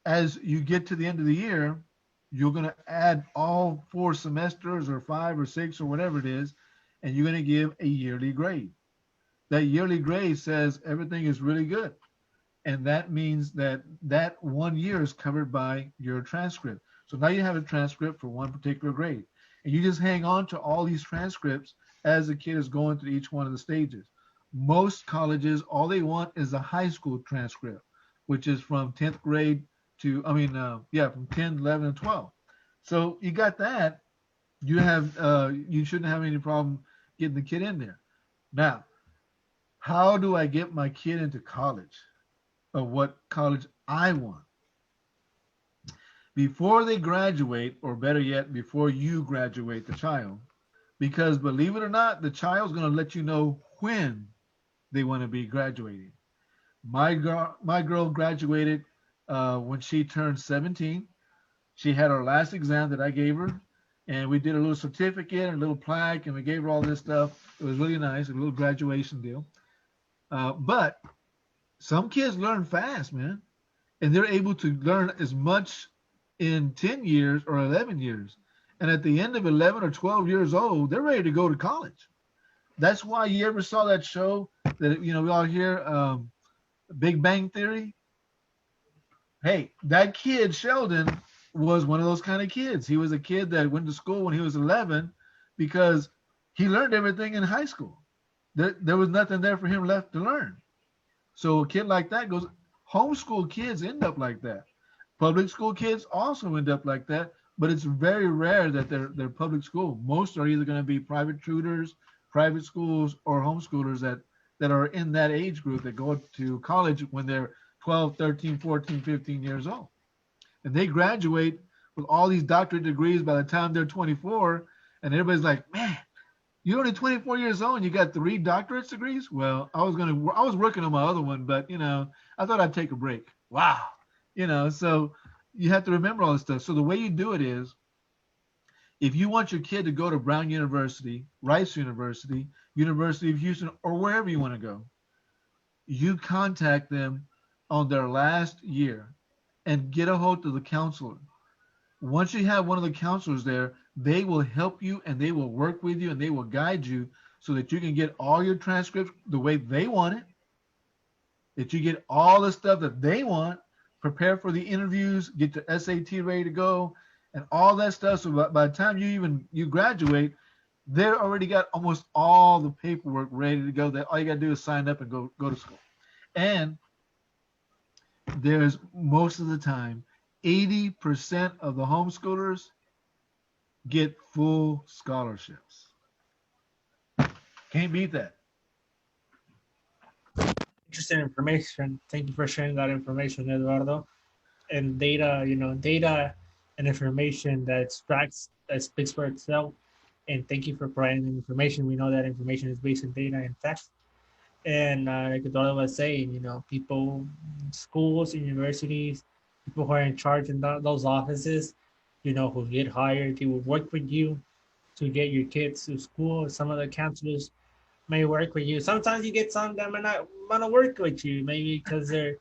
as you get to the end of the year, you're going to add all 4 semesters or 5 or 6 or whatever it is, and you're going to give a yearly grade. That yearly grade says everything is really good. And that means that that one year is covered by your transcript. So now you have a transcript for one particular grade. And you just hang on to all these transcripts as the kid is going through each one of the stages. Most colleges, all they want is a high school transcript, which is from 10th grade to, from 10, 11, and 12. So you got that. You shouldn't have any problem getting the kid in there. Now, how do I get my kid into college? Of what college I want? Before they graduate, or better yet, before you graduate the child, because believe it or not, the child's going to let you know when they want to be graduating. My girl graduated when she turned 17. She had her last exam that I gave her. and we did a little certificate and a little plaque, and we gave her all this stuff. It was really nice, a little graduation deal. But some kids learn fast, man, and they're able to learn as much in 10 years or 11 years. And at the end of 11 or 12 years old, they're ready to go to college. That's why you ever saw that show that, we all hear, Big Bang Theory. Hey, that kid, Sheldon, was one of those kind of kids. He was a kid that went to school when he was 11 because he learned everything in high school. There was nothing there for him left to learn. So a kid like that goes, homeschool kids end up like that. Public school kids also end up like that, but it's very rare that they're public school. Most are either going to be private tutors, private schools, or homeschoolers that are in that age group that go to college when they're 12, 13, 14, 15 years old. And they graduate with all these doctorate degrees by the time they're 24, and everybody's like, man, you're only 24 years old and you got 3 doctorate degrees? Well, I was working on my other one, but I thought I'd take a break. Wow. So you have to remember all this stuff. So the way you do it is, if you want your kid to go to Brown University, Rice University, University of Houston, or wherever you want to go, you contact them on their last year and get a hold of the counselor. Once you have one of the counselors there, they will help you and they will work with you and they will guide you so that you can get all your transcripts the way they want it, that you get all the stuff that they want, prepare for the interviews, get the SAT ready to go, and all that stuff. So by the time you graduate, they already got almost all the paperwork ready to go. That all you got to do is sign up and go to school. And there's most of the time, 80% of the homeschoolers get full scholarships. Can't beat that. Interesting information. Thank you for sharing that information, Eduardo. And data, data and information that speaks for itself. And thank you for providing the information. We know that information is based on data and facts. And like Eduardo was saying, people, schools, universities, people who are in charge in those offices, who get hired, they will work with you to get your kids to school. Some of the counselors may work with you. Sometimes you get some that might not want to work with you, maybe because they're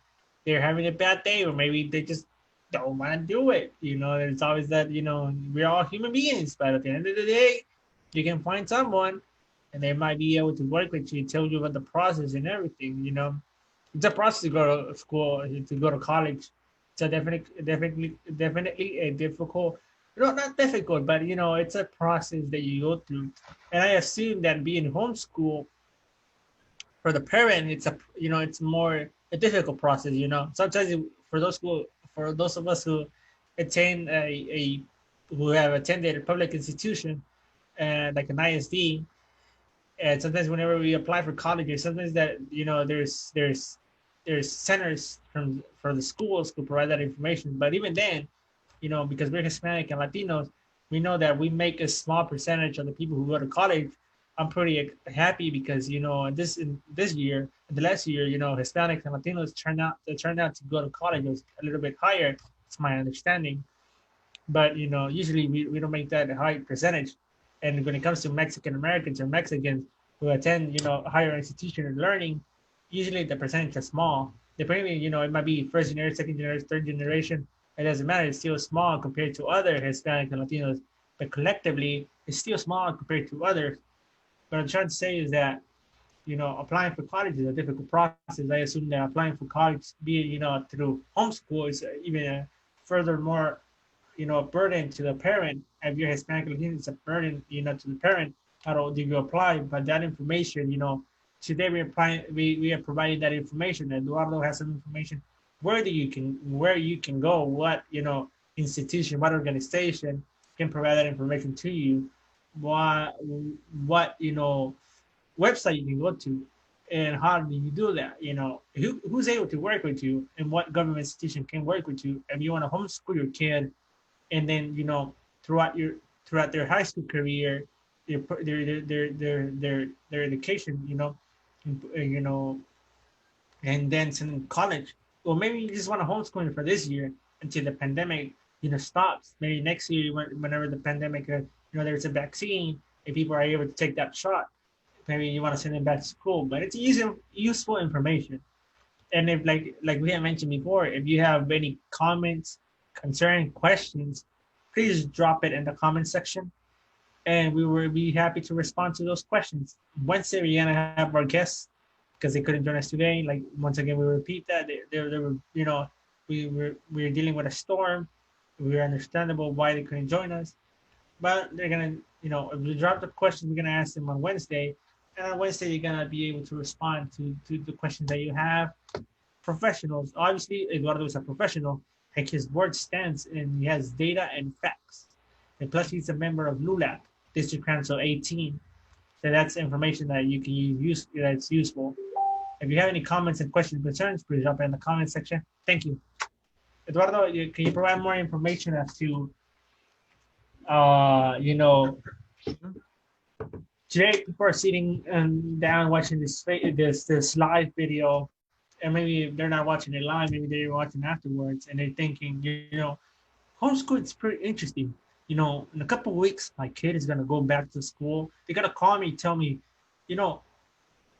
having a bad day, or maybe they just don't want to do it. There's always that. We're all human beings, but at the end of the day, you can find someone, and they might be able to work with you, tell you about the process and everything. It's a process to go to school, to go to college. It's a definitely a difficult. Not difficult, but it's a process that you go through. And I assume that being homeschool for the parent, it's more a difficult process. Sometimes for those of us who attend who have attended a public institution, like an ISD, and sometimes whenever we apply for colleges, sometimes that there's centers for the schools to provide that information. But even then, because we're Hispanic and Latinos, we know that we make a small percentage of the people who go to college. I'm pretty happy because in this year, in the last year, Hispanics and Latinos turned out to go to college was a little bit higher. It's my understanding, but usually we don't make that high percentage. And when it comes to Mexican Americans or Mexicans who attend higher institution of learning, usually the percentage is small. Depending, it might be first generation, second generation, third generation. It doesn't matter. It's still small compared to other Hispanic and Latinos, but collectively, it's still small compared to others. What I'm trying to say is that, applying for college is a difficult process. I assume that applying for college, be it, through homeschool, is even a furthermore, burden to the parent. If you're Hispanic or Latino, it's a burden, to the parent. How do you apply? But that information, today we are providing that information. Eduardo has some information where you can go, what institution, what organization can provide that information to you, what website you can go to, and how do you do that? Who's able to work with you, and what government institution can work with you if you want to homeschool your kid, and then throughout their high school career, their education, and then in college. Or maybe you just want to homeschool for this year until the pandemic, stops. Maybe next year, whenever the pandemic, there's a vaccine, if people are able to take that shot, maybe you want to send them back to school. But it's useful information. And if like we had mentioned before, if you have any comments, concerning questions, please drop it in the comment section, and we will be happy to respond to those questions. Wednesday, we're gonna have our guests because they couldn't join us today. Like once again, we repeat that they were we were dealing with a storm. We were understandable why they couldn't join us, but they're gonna if we drop the questions, we're gonna ask them on Wednesday, and on Wednesday you're gonna be able to respond to the questions that you have. Professionals, obviously, Eduardo is a professional. Like his word stands, and he has data and facts. And plus, he's a member of LULAC, District Council 18. So that's information that you can use that's useful. If you have any comments and questions, concerns, please drop it in the comment section. Thank you. Eduardo, can you provide more information as to, uh, you know, today people are sitting down watching this live video, and maybe they're not watching it live, maybe they're watching afterwards, and they're thinking, homeschool is pretty interesting. In a couple of weeks, my kid is gonna go back to school. They're gonna call me, tell me, you know,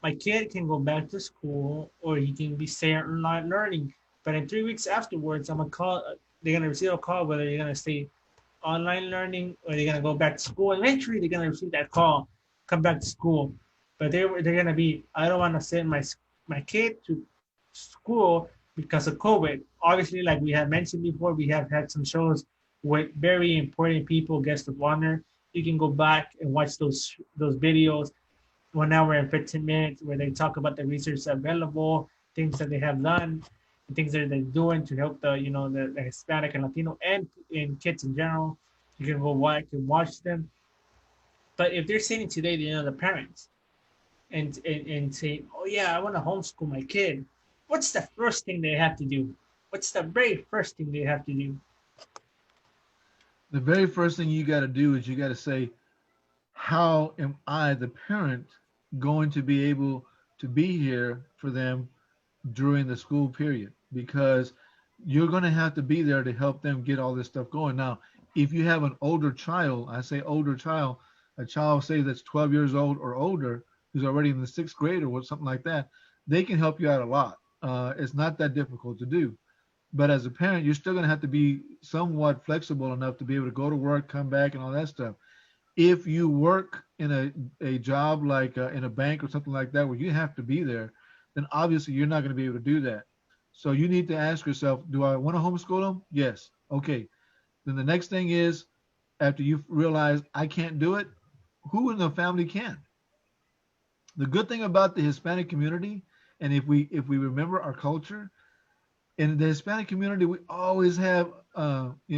my kid can go back to school or he can be stay online learning. But in 3 weeks afterwards, I'm gonna call. They're gonna receive a call whether you're gonna stay online learning or they're gonna go back to school. Eventually, they're gonna receive that call, come back to school. But they're gonna be. I don't want to send my kid to school because of COVID. Obviously, like we had mentioned before, we have had some shows with very important people, guests of honor. You can go back and watch those videos, 1 hour and 15 minutes, where they talk about the research available, things that they have done, and things that they're doing to help the Hispanic and Latino and in kids in general. You can go back and watch them. But if they're sitting today, the parents, and say, oh yeah, I want to homeschool my kid, what's the first thing they have to do? What's the very first thing they have to do? The very first thing you got to do is you got to say, how am I, the parent, going to be able to be here for them during the school period? Because you're going to have to be there to help them get all this stuff going. Now, if you have an older child, I say older child, a child say that's 12 years old or older, who's already in the sixth grade or something like that, they can help you out a lot. It's not that difficult to do. But as a parent, you're still going to have to be somewhat flexible enough to be able to go to work, come back, and all that stuff. If you work in a job like in a bank or something like that where you have to be there, then obviously you're not going to be able to do that. So you need to ask yourself, do I want to homeschool them? Yes. Okay. Then the next thing is, after you realize I can't do it, who in the family can? The good thing about the Hispanic community, and if we remember our culture, in the Hispanic community, we always have abuela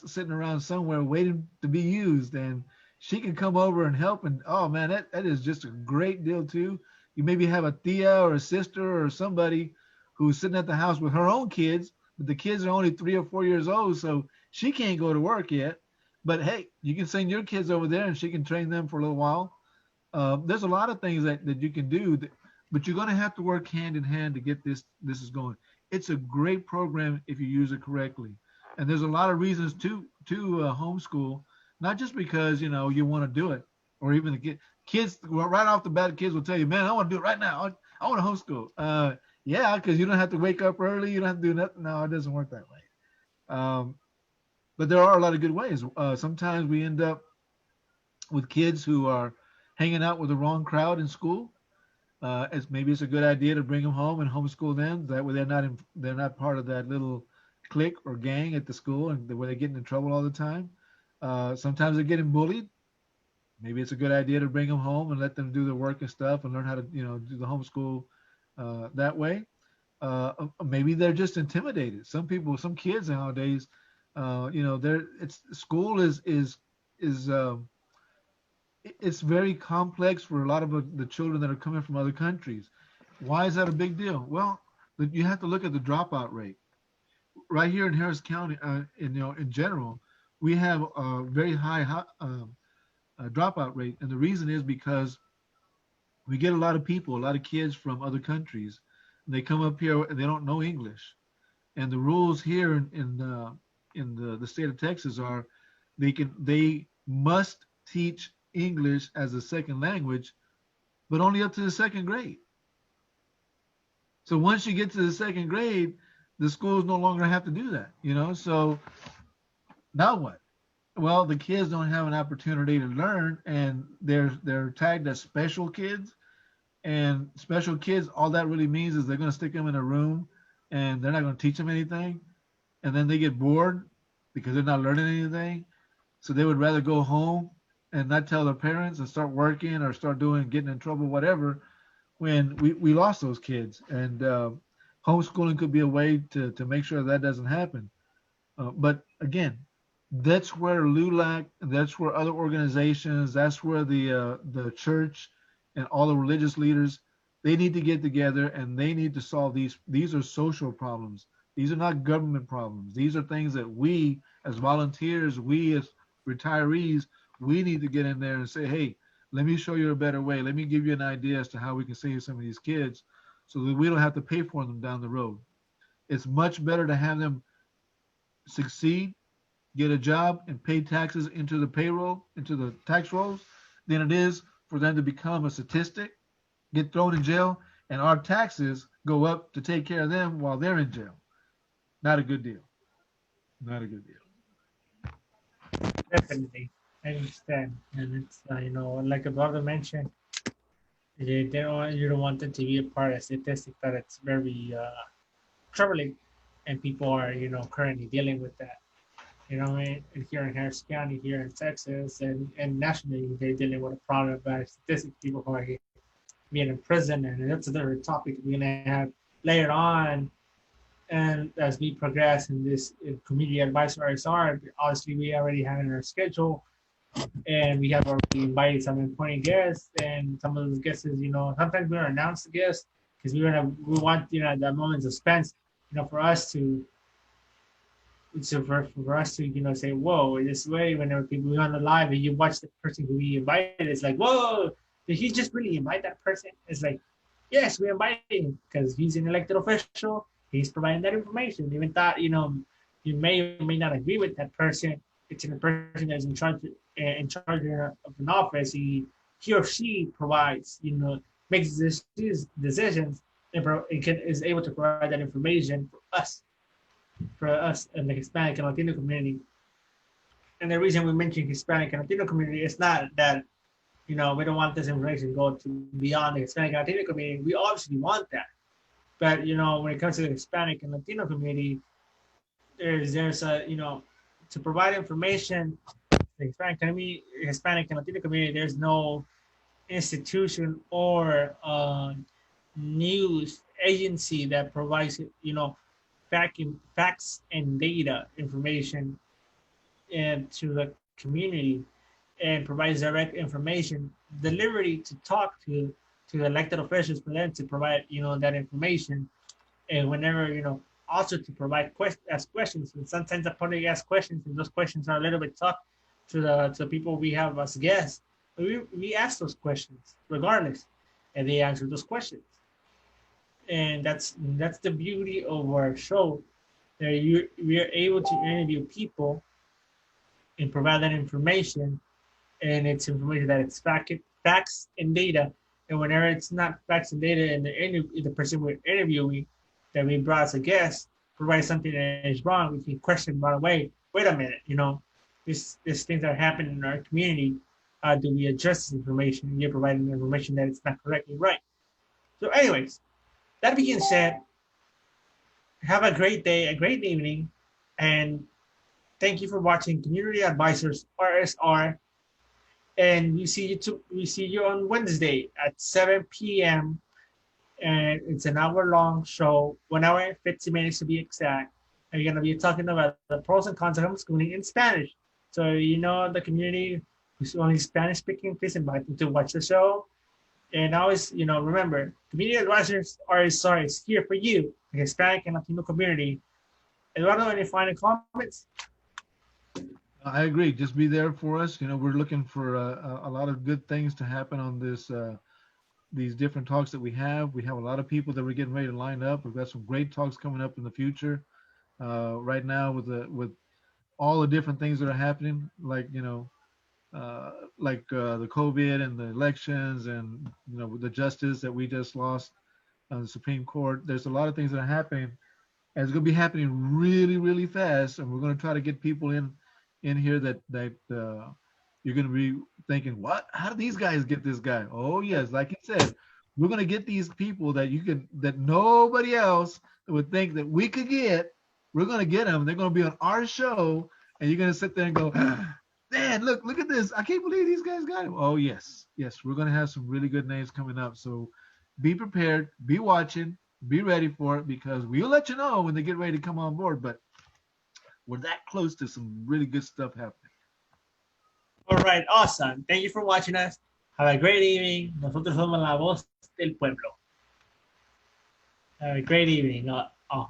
sitting around somewhere waiting to be used, and she can come over and help. And oh man, that is just a great deal too. You maybe have a tia or a sister or somebody who's sitting at the house with her own kids, but the kids are only 3 or 4 years old, so she can't go to work yet. But hey, you can send your kids over there, and she can train them for a little while. There's a lot of things that you can do, but you're going to have to work hand in hand to get this is going. It's a great program if you use it correctly, and there's a lot of reasons to homeschool, not just because you want to do it, or even the kids. Well, right off the bat, kids will tell you, "Man, I want to do it right now. I want to homeschool." Yeah, because you don't have to wake up early. You don't have to do nothing. No, it doesn't work that way. Um, but there are a lot of good ways. Sometimes we end up with kids who are hanging out with the wrong crowd in school. Maybe it's a good idea to bring them home and homeschool them. That way they're not part of that little clique or gang at the school and where they're getting in trouble all the time. Sometimes they're getting bullied. Maybe it's a good idea to bring them home and let them do their work and stuff and learn how to do the homeschool that way. Maybe they're just intimidated. Some kids nowadays, they're it's school is it's very complex for a lot of the children that are coming from other countries. Why is that a big deal? Well, you have to look at the dropout rate. Right here in Harris County, in general, we have a very high dropout rate, and the reason is because we get a lot of kids from other countries, and they come up here and they don't know English, And the rules here in the state of Texas are they must teach English as a second language, but only up to the second grade. So once you get to the second grade, the schools no longer have to do that, you know. So now what? Well, the kids don't have an opportunity to learn, and they're tagged as special kids. And special kids, all that really means is they're going to stick them in a room, and they're not going to teach them anything. And then they get bored because they're not learning anything. So they would rather go home and not tell their parents and start working or start doing getting in trouble, whatever. When we lost those kids, and homeschooling could be a way to make sure that doesn't happen. But again, that's where LULAC, that's where other organizations, that's where the church and all the religious leaders, they need to get together and they need to solve these. These are social problems. These are not government problems. These are things that we as volunteers, we as retirees, we need to get in there and say, hey, let me show you a better way. Let me give you an idea as to how we can save some of these kids so that we don't have to pay for them down the road. It's much better to have them succeed, get a job, and pay taxes into the payroll, into the tax rolls, than it is for them to become a statistic, get thrown in jail, and our taxes go up to take care of them while they're in jail. Not a good deal. Not a good deal. Definitely, I understand, and it's like a brother mentioned, you don't want them to be a part of statistic that it's very troubling, and people are currently dealing with that. I mean, and here in Harris County, here in Texas, and nationally, they're dealing with a problem about statistics, people who are being in prison, and that's another topic we're gonna have later on. And as we progress in this community advisor RSR, obviously we already have in our schedule, and we have already invited some important guests, and some of those guests, sometimes we don't announce the guests because we want that moment of suspense, for us to for us to say whoa this way whenever people are on the live and you watch the person who we invited, it's like whoa, did he just really invite that person? It's like yes, we invited him because he's an elected official. He's providing that information. Even thought you may or may not agree with that person. It's a person that's in charge of an office. He or she provides makes decisions and is able to provide that information for us in the Hispanic and Latino community. And the reason we mention Hispanic and Latino community is not that we don't want this information to go to beyond the Hispanic and Latino community. We obviously want that, but when it comes to the Hispanic and Latino community, there's a to provide information. The Hispanic and Latino community, there's no institution or news agency that provides facts and data information and to the community and provides direct information delivery to talk to the elected officials for them to provide that information, and whenever also to provide ask questions. And sometimes the public asks questions and those questions are a little bit tough to the people we have as guests. But we ask those questions regardless, and they answer those questions. And that's the beauty of our show. That we are able to interview people and provide that information, and it's information that it's facts and data. And whenever it's not facts and data, and the person we're interviewing that we brought as a guest provides something that is wrong, we can question right away. Wait a minute, these things that are happening in our community. Do we address this information? You're providing information that it's not correctly right. So, anyways, that being said, have a great day, a great evening, and thank you for watching Community Advisors RSR. And we see you on Wednesday at 7 p.m. And it's an hour-long show, 1 hour and 50 minutes to be exact. And we're gonna be talking about the pros and cons of homeschooling in Spanish. So the community who's only Spanish-speaking, please invite them to watch the show. And always, remember, Community Advisors RSR is here for you, the Hispanic and Latino community. Eduardo, any final comments? I agree. Just be there for us. We're looking for a lot of good things to happen on these different talks that we have. We have a lot of people that we're getting ready to line up. We've got some great talks coming up in the future. right now with all the different things that are happening, like the COVID and the elections, and the justice that we just lost on the Supreme Court. There's a lot of things that are happening, and it's going to be happening really, really fast. And we're going to try to get people in here that you're going to be thinking, what? How did these guys get this guy? Oh yes, like you said, we're going to get these people that nobody else would think that we could get. We're going to get them. They're going to be on our show, and you're going to sit there and go, man, look at this. I can't believe these guys got him. Oh yes, yes, we're going to have some really good names coming up. So be prepared, be watching, be ready for it, because we'll let you know when they get ready to come on board. But we're that close to some really good stuff happening. All right, awesome. Thank you for watching us. Have a great evening. Nosotros somos la voz del pueblo. Have a great evening. Oh.